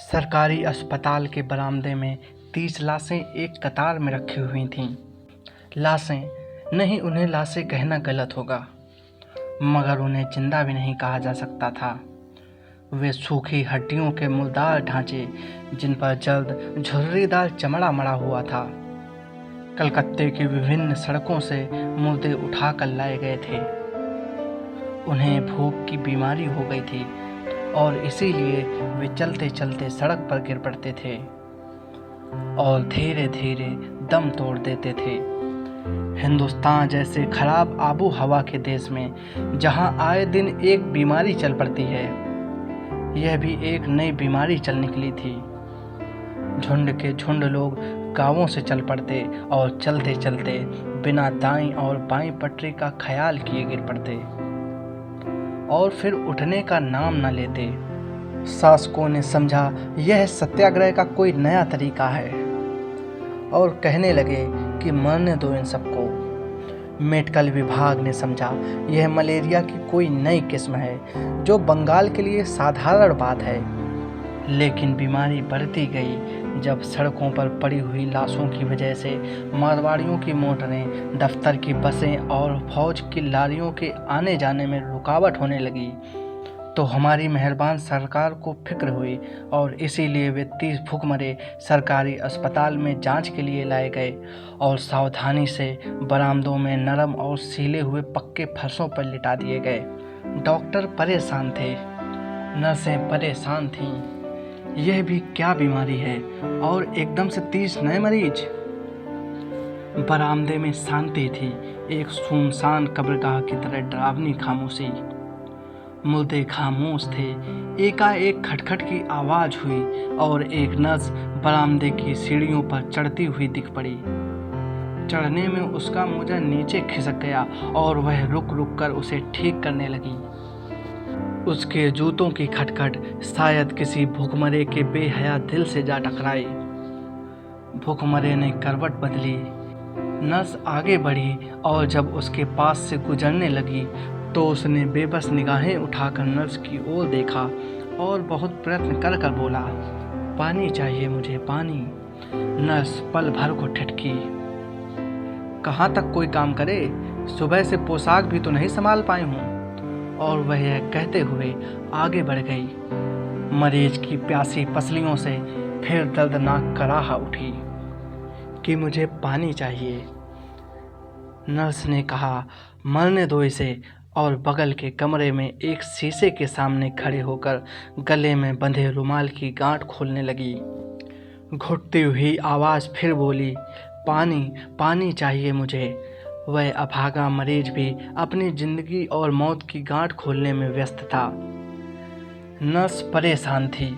सरकारी अस्पताल के बरामदे में 30 लाशें एक कतार में रखी हुई थीं। लाशें नहीं, उन्हें लाशें कहना गलत होगा, मगर उन्हें जिंदा भी नहीं कहा जा सकता था। वे सूखी हड्डियों के मुर्दार ढांचे जिन पर जल्द झुर्रीदार चमड़ा मड़ा हुआ था। कलकत्ते की विभिन्न सड़कों से मुर्दे उठाकर लाए गए थे। उन्हें भूख की बीमारी हो गई थी और इसीलिए वे चलते चलते सड़क पर गिर पड़ते थे और धीरे धीरे दम तोड़ देते थे। हिंदुस्तान जैसे खराब आबो हवा के देश में जहां आए दिन एक बीमारी चल पड़ती है, यह भी एक नई बीमारी चल निकली थी। झुंड के झुंड लोग गांवों से चल पड़ते और चलते चलते बिना दाईं और बाईं पटरी का ख्याल किए गिर पड़ते और फिर उठने का नाम न लेते। शासकों ने समझा यह सत्याग्रह का कोई नया तरीका है और कहने लगे कि मरने दो इन सबको। मेडिकल विभाग ने समझा यह मलेरिया की कोई नई किस्म है जो बंगाल के लिए साधारण बात है। लेकिन बीमारी बढ़ती गई जब सड़कों पर पड़ी हुई लाशों की वजह से मारवाड़ियों की मोटरें, दफ्तर की बसें और फौज की लारियों के आने जाने में रुकावट होने लगी, तो हमारी मेहरबान सरकार को फिक्र हुई और इसीलिए वे 30 भूखमरे सरकारी अस्पताल में जांच के लिए लाए गए और सावधानी से बरामदों में नरम और सीले हुए पक्के फर्शों पर लिटा दिए गए। डॉक्टर परेशान थे, नर्सें परेशान थीं। यह भी क्या बीमारी है और एकदम से 30 नए मरीज। बरामदे में शांति थी, एक सुनसान कब्रगाह की तरह डरावनी खामोशी। मुर्दे खामोश थे। एकाएक खटखट की आवाज हुई और एक नर्स बरामदे की सीढ़ियों पर चढ़ती हुई दिख पड़ी। चढ़ने में उसका मोजा नीचे खिसक गया और वह रुक रुक कर उसे ठीक करने लगी। उसके जूतों की खटखट शायद किसी भूखमरे के बेहया दिल से जा टकराई। भूखमरे ने करवट बदली। नर्स आगे बढ़ी और जब उसके पास से गुजरने लगी तो उसने बेबस निगाहें उठाकर नर्स की ओर देखा और बहुत प्रयत्न कर कर बोला, पानी चाहिए मुझे, पानी। नर्स पल भर को ठिठकी। कहाँ तक कोई काम करे, सुबह से पोशाक भी तो नहीं संभाल पाई हूँ। और वह यह कहते हुए आगे बढ़ गई। मरीज की प्यासी पसलियों से फिर दर्दनाक कराह उठी कि मुझे पानी चाहिए। नर्स ने कहा, मरने दो इसे, और बगल के कमरे में एक शीशे के सामने खड़े होकर गले में बंधे रुमाल की गांठ खोलने लगी। घुटती हुई आवाज़ फिर बोली, पानी, पानी चाहिए मुझे। वह अभागा मरीज भी अपनी जिंदगी और मौत की गांठ खोलने में व्यस्त था। नर्स परेशान थी,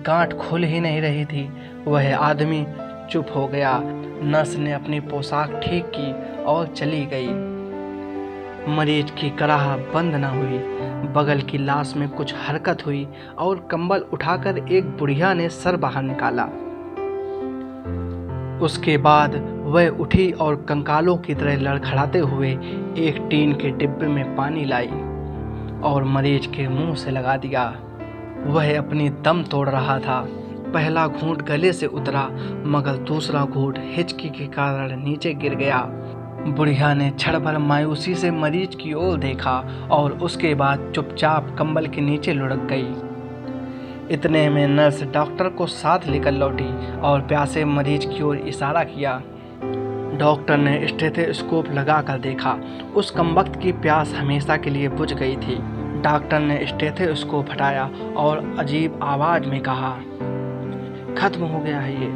गांठ खुल ही नहीं रही थी। वह आदमी चुप हो गया। नर्स ने अपनी पोशाक ठीक की और चली गई। मरीज की कराह बंद न हुई। बगल की लाश में कुछ हरकत हुई और कंबल उठाकर एक बुढ़िया ने सर बाहर निकाला। उसके बाद वह उठी और कंकालों की तरह लड़खड़ाते हुए एक टीन के डिब्बे में पानी लाई और मरीज के मुंह से लगा दिया। वह अपनी दम तोड़ रहा था। पहला घूंट गले से उतरा मगर दूसरा घूंट हिचकी के कारण नीचे गिर गया। बुढ़िया ने क्षण भर मायूसी से मरीज की ओर देखा और उसके बाद चुपचाप कंबल के नीचे लुढ़क गई। इतने में नर्स डॉक्टर को साथ लेकर लौटी और प्यासे मरीज की ओर इशारा किया। डॉक्टर ने स्टेथोस्कोप लगाकर देखा। उस कमबख्त की प्यास हमेशा के लिए बुझ गई थी। डॉक्टर ने स्टेथोस्कोप हटाया और अजीब आवाज में कहा, खत्म हो गया है ये।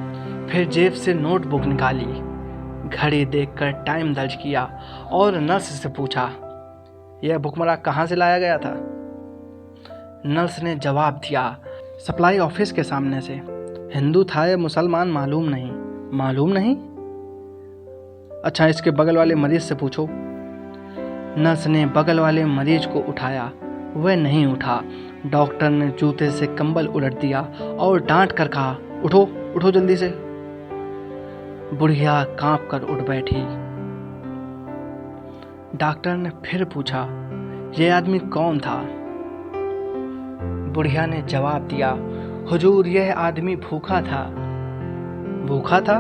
फिर जेब से नोटबुक निकाली, घड़ी देखकर टाइम दर्ज किया और नर्स से पूछा, यह भुखमरा कहाँ से लाया गया था? नर्स ने जवाब दिया, सप्लाई ऑफिस के सामने से। हिंदू था या मुसलमान मालूम नहीं। मालूम नहीं? अच्छा, इसके बगल वाले मरीज से पूछो। नर्स ने बगल वाले मरीज को उठाया। वह नहीं उठा। डॉक्टर ने जूते से कंबल उलट दिया और डांट कर कहा, उठो उठो जल्दी से। बुढ़िया कांप कर उठ बैठी। डॉक्टर ने फिर पूछा, यह आदमी कौन था? बुढ़िया ने जवाब दिया, हुजूर, यह आदमी भूखा था। भूखा था?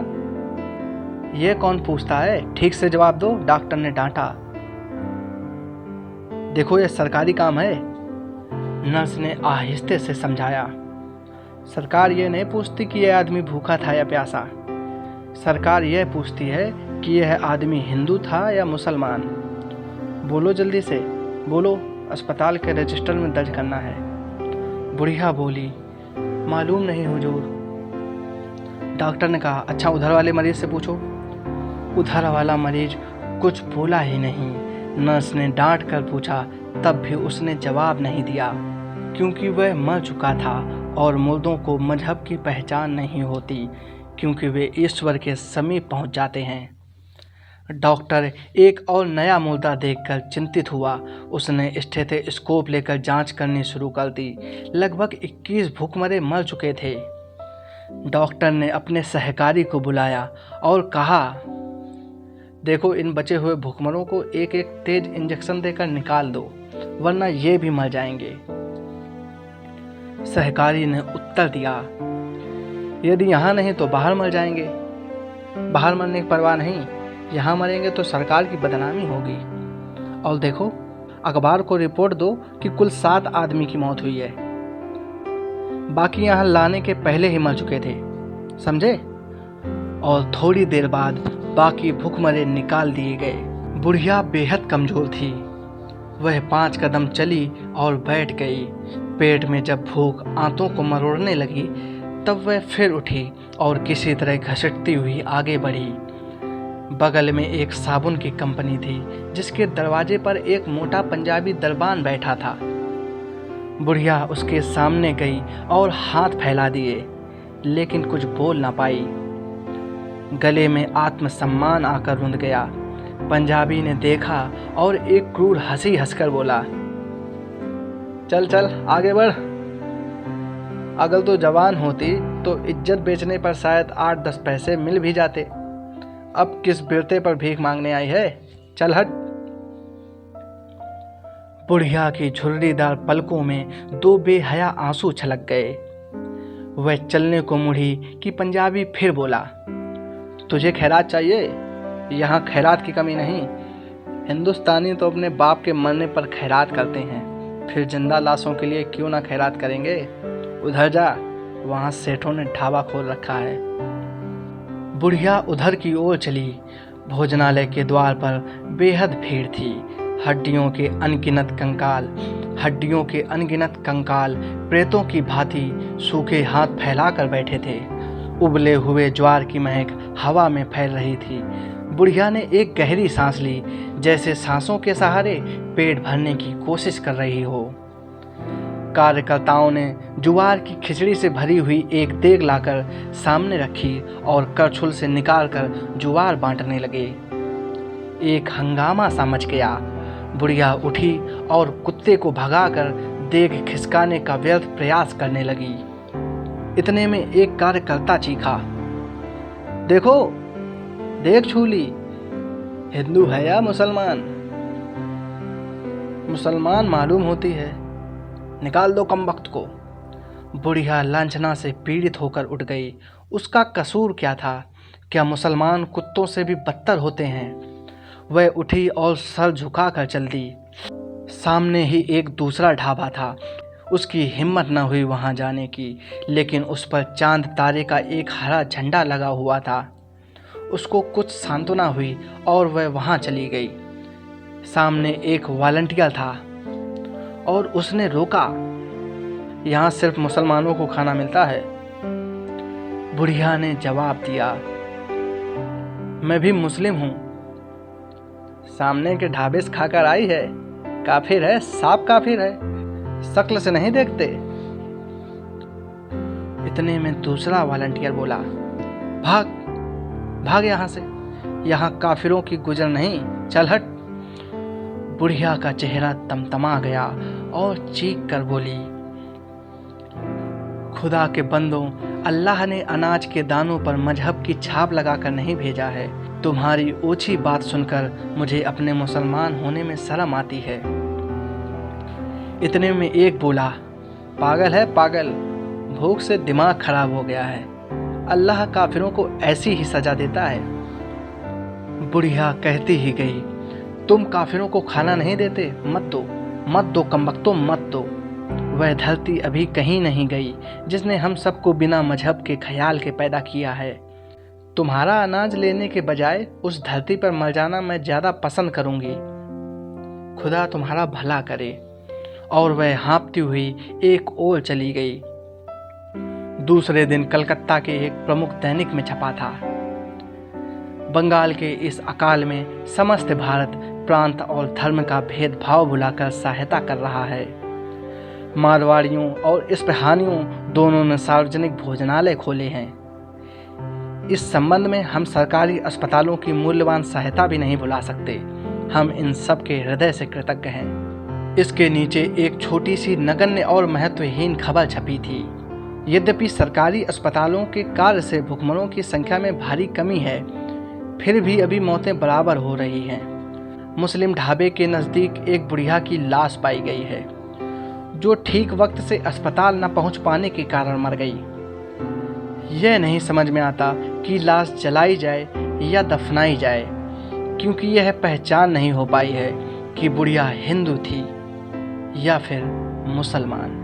यह कौन पूछता है? ठीक से जवाब दो, डॉक्टर ने डांटा। देखो, यह सरकारी काम है, नर्स ने आहिस्ते से समझाया। सरकार ये नहीं पूछती कि यह आदमी भूखा था या प्यासा। सरकार यह पूछती है कि यह आदमी हिंदू था या मुसलमान। बोलो जल्दी से, बोलो, अस्पताल के रजिस्टर में दर्ज करना है। बुढ़िया बोली, मालूम नहीं हुजूर। डॉक्टर ने कहा, अच्छा उधर वाले मरीज से पूछो। उधर वाला मरीज कुछ बोला ही नहीं। नर्स ने डांट कर पूछा, तब भी उसने जवाब नहीं दिया, क्योंकि वह मर चुका था और मुर्दों को मजहब की पहचान नहीं होती, क्योंकि वे ईश्वर के समीप पहुंच जाते हैं। डॉक्टर एक और नया मुर्दा देखकर चिंतित हुआ। उसने स्टेथोस्कोप लेकर जांच करनी शुरू कर दी। लगभग 21 भूखमरे मर चुके थे। डॉक्टर ने अपने सहकारी को बुलाया और कहा, देखो, इन बचे हुए भूखमरों को एक एक तेज इंजेक्शन देकर निकाल दो, वरना ये भी मर जाएंगे। सहकारी ने उत्तर दिया, यदि यहाँ नहीं तो बाहर मर जाएंगे। बाहर मरने की परवाह नहीं, यहाँ मरेंगे तो सरकार की बदनामी होगी। और देखो, अखबार को रिपोर्ट दो कि कुल 7 आदमी की मौत हुई है, बाकी यहाँ लाने के पहले ही मर चुके थे, समझे? और थोड़ी देर बाद बाकी भूखमरे निकाल दिए गए। बुढ़िया बेहद कमजोर थी। वह 5 कदम चली और बैठ गई। पेट में जब भूख आंतों को मरोड़ने लगी, तब वह फिर उठी और किसी तरह घसीटती हुई आगे बढ़ी। बगल में एक साबुन की कंपनी थी, जिसके दरवाजे पर एक मोटा पंजाबी दरबान बैठा था। बुढ़िया उसके सामने गई और हाथ फैला दिए, लेकिन कुछ बोल ना पाई। गले में आत्मसम्मान आकर रुंध गया। पंजाबी ने देखा और एक क्रूर हंसी हंसकर बोला, चल चल आगे बढ़। अगर तो जवान होती तो इज्जत बेचने पर शायद 8-10 पैसे मिल भी जाते। अब किस बिरते पर भीख मांगने आई है? चल हट। बुढ़िया की झुर्रीदार पलकों में 2 बेहया आंसू छलक गए। वह चलने को मुड़ी कि पंजाबी फिर बोला, तुझे खैरात चाहिए? यहाँ खैरात की कमी नहीं। हिंदुस्तानी तो अपने बाप के मरने पर खैरात करते हैं, फिर जिंदा लाशों के लिए क्यों ना खैरात करेंगे? उधर जा, वहाँ सेठों ने ढाबा खोल रखा है। बुढ़िया उधर की ओर चली। भोजनालय के द्वार पर बेहद भीड़ थी। हड्डियों के अनगिनत कंकाल प्रेतों की भांति सूखे हाथ फैलाकर बैठे थे। उबले हुए ज्वार की महक हवा में फैल रही थी। बुढ़िया ने एक गहरी सांस ली, जैसे सांसों के सहारे पेट भरने की कोशिश कर रही हो। कार्यकर्ताओं ने ज्वार की खिचड़ी से भरी हुई एक देग लाकर सामने रखी और करछुल से निकालकर ज्वार बांटने लगे। एक हंगामा सा मच गया। बुढ़िया उठी और कुत्ते को भगाकर देग खिसकाने का व्यर्थ प्रयास करने लगी। इतने में एक कार्यकर्ता चीखा, देखो, देख छू ली। हिंदू है या मुसलमान? मुसलमान मालूम होती है। निकाल दो कमबख्त को। बुढ़िया लांछना से पीड़ित होकर उठ गई। उसका कसूर क्या था? क्या मुसलमान कुत्तों से भी बदतर होते हैं? वह उठी और सर झुकाकर चल दी। सामने ही एक दूसरा ढाबा था। उसकी हिम्मत न हुई वहां जाने की, लेकिन उस पर चांद तारे का एक हरा झंडा लगा हुआ था। उसको कुछ सांत्वना हुई और वह वहां चली गई। सामने एक वॉलंटियर था और उसने रोका, यहाँ सिर्फ मुसलमानों को खाना मिलता है। बुढ़िया ने जवाब दिया, मैं भी मुस्लिम हूँ। सामने के ढाबे से खाकर आई है। काफिर है, साफ काफिर है, शक्ल से नहीं देखते। इतने में दूसरा वॉलंटियर बोला, भाग भाग यहाँ से, यहाँ काफिरों की गुजर नहीं, चल हट। बुढ़िया का चेहरा तमतमा गया और चीख कर बोली, खुदा के बंदों, अल्लाह ने अनाज के दानों पर मजहब की छाप लगाकर नहीं भेजा है। तुम्हारी ओछी बात सुनकर मुझे अपने मुसलमान होने में शर्म आती है। इतने में एक बोला, पागल है पागल, भूख से दिमाग खराब हो गया है। अल्लाह काफिरों को ऐसी ही सजा देता है। बुढ़िया कहती ही गई, तुम काफिरों को खाना नहीं देते? मत दो, मत दो कमबख्तों, मत दो। वह धरती अभी कहीं नहीं गई जिसने हम सबको बिना मजहब के ख्याल के पैदा किया है। तुम्हारा अनाज लेने के बजाय उस धरती पर मर जाना मैं ज़्यादा पसंद करूंगी। खुदा तुम्हारा भला करे। और वह हाँफती हुई एक ओर चली गई। दूसरे दिन कलकत्ता के एक प्रमुख दैनिक में छपा था, बंगाल के इस अकाल में समस्त भारत प्रांत और धर्म का भेदभाव भुलाकर सहायता कर रहा है। मारवाड़ियों और इस्पाहानियों दोनों ने सार्वजनिक भोजनालय खोले हैं। इस संबंध में हम सरकारी अस्पतालों की मूल्यवान सहायता भी नहीं भुला सकते। हम इन सब के हृदय से कृतज्ञ हैं। इसके नीचे एक छोटी सी नगण्य और महत्वहीन खबर छपी थी। यद्यपि सरकारी अस्पतालों के कार्य से भुखमरों की संख्या में भारी कमी है, फिर भी अभी मौतें बराबर हो रही हैं। मुस्लिम ढाबे के नज़दीक एक बुढ़िया की लाश पाई गई है, जो ठीक वक्त से अस्पताल न पहुंच पाने के कारण मर गई। यह नहीं समझ में आता कि लाश जलाई जाए या दफनाई जाए, क्योंकि यह पहचान नहीं हो पाई है कि बुढ़िया हिंदू थी या फिर मुसलमान।